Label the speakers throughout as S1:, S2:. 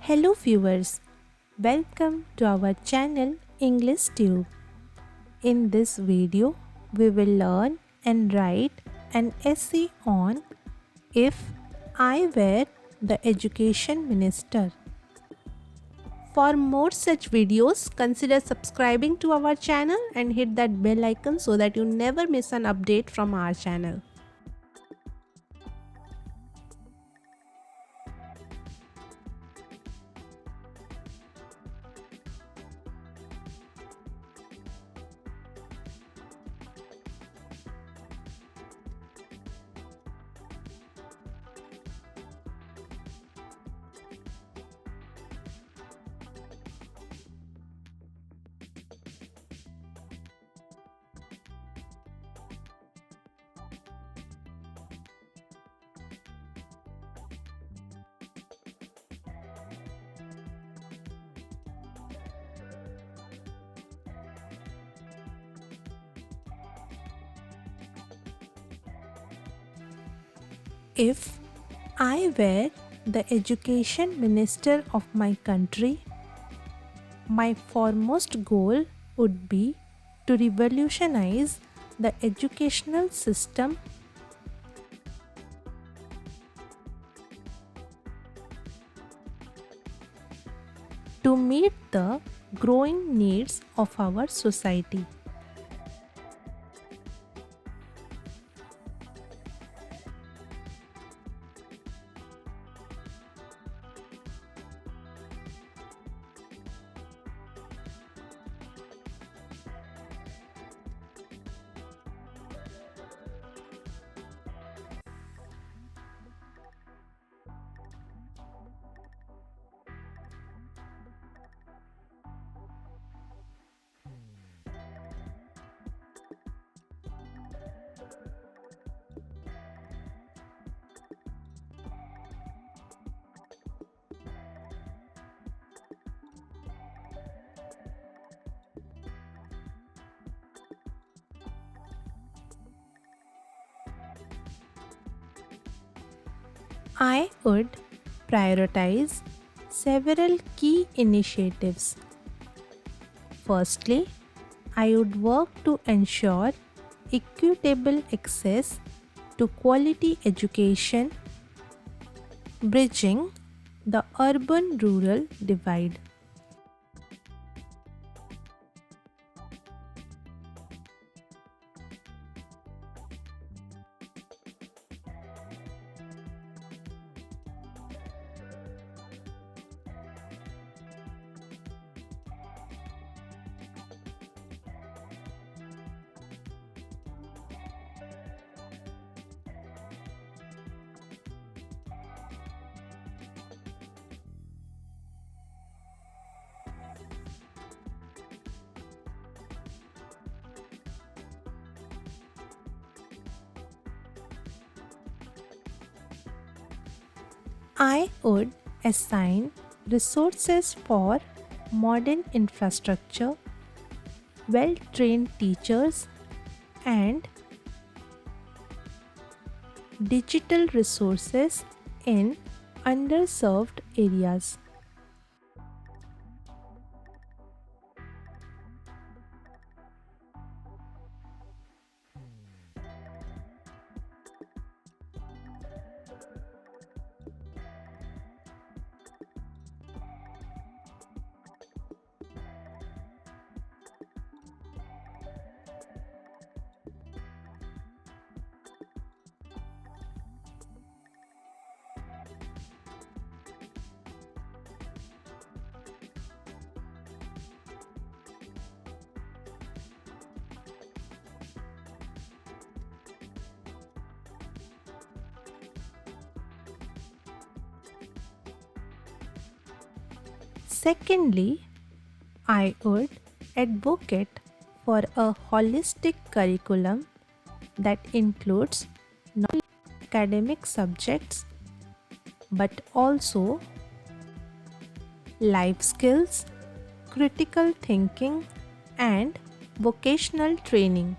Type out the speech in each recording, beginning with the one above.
S1: Hello viewers, welcome to our channel English Tube. In this video, we will learn and write an essay on If I Were the Education Minister. For more such videos, consider subscribing to our channel and hit that bell icon so that you never miss an update from our channel. If I were the education minister of my country, my foremost goal would be to revolutionize the educational system to meet the growing needs of our society. I would prioritize several key initiatives. Firstly, I would work to ensure equitable access to quality education, bridging the urban rural divide. I would assign resources for modern infrastructure, well trained teachers, and digital resources in underserved areas. Secondly, I would advocate for a holistic curriculum that includes not only academic subjects but also life skills, critical thinking, and vocational training.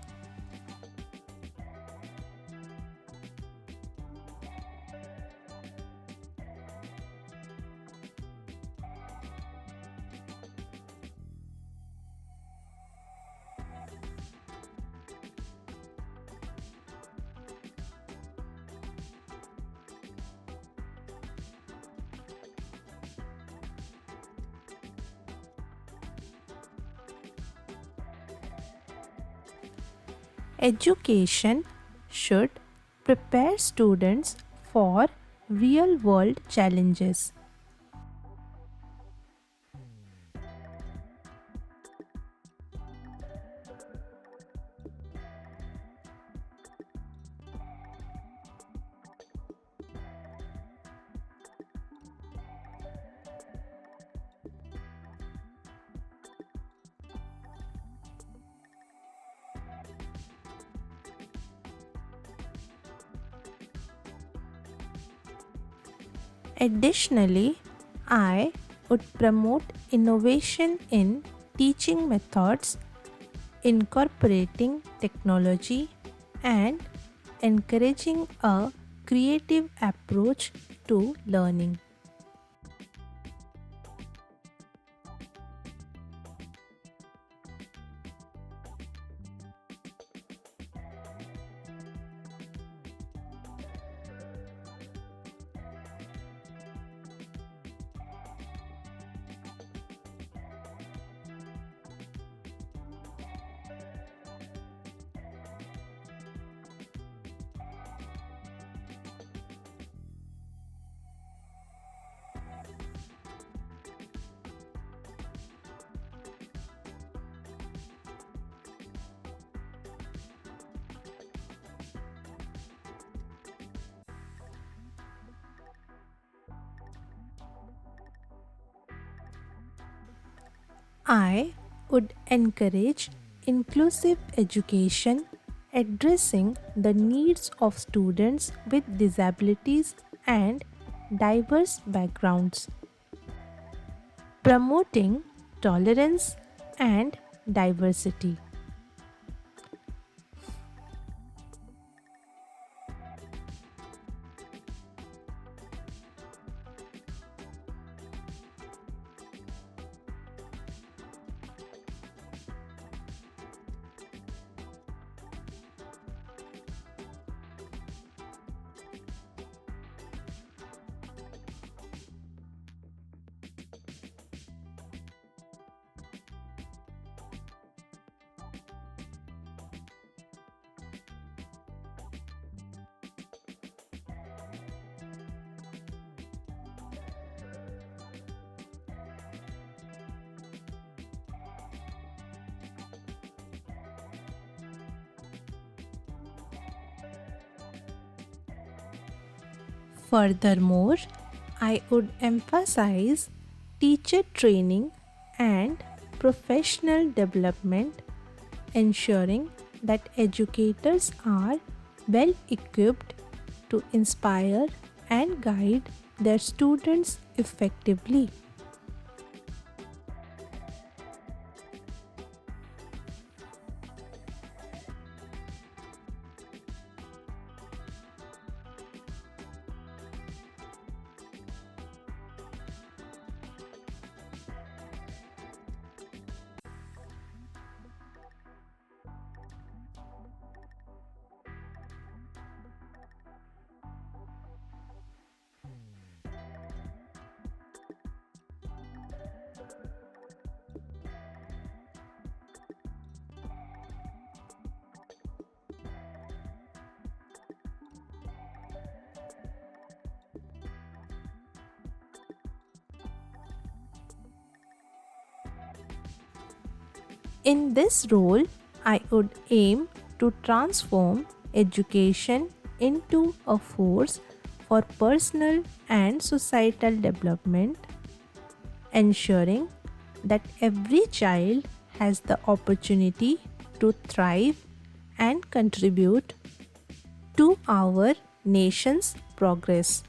S1: Education should prepare students for real world challenges. Additionally, I would promote innovation in teaching methods, incorporating technology, and encouraging a creative approach to learning. I would encourage inclusive education addressing the needs of students with disabilities and diverse backgrounds, promoting tolerance and diversity. Furthermore, I would emphasize teacher training and professional development, ensuring that educators are well equipped to inspire and guide their students effectively. In this role, I would aim to transform education into a force for personal and societal development, ensuring that every child has the opportunity to thrive and contribute to our nation's progress.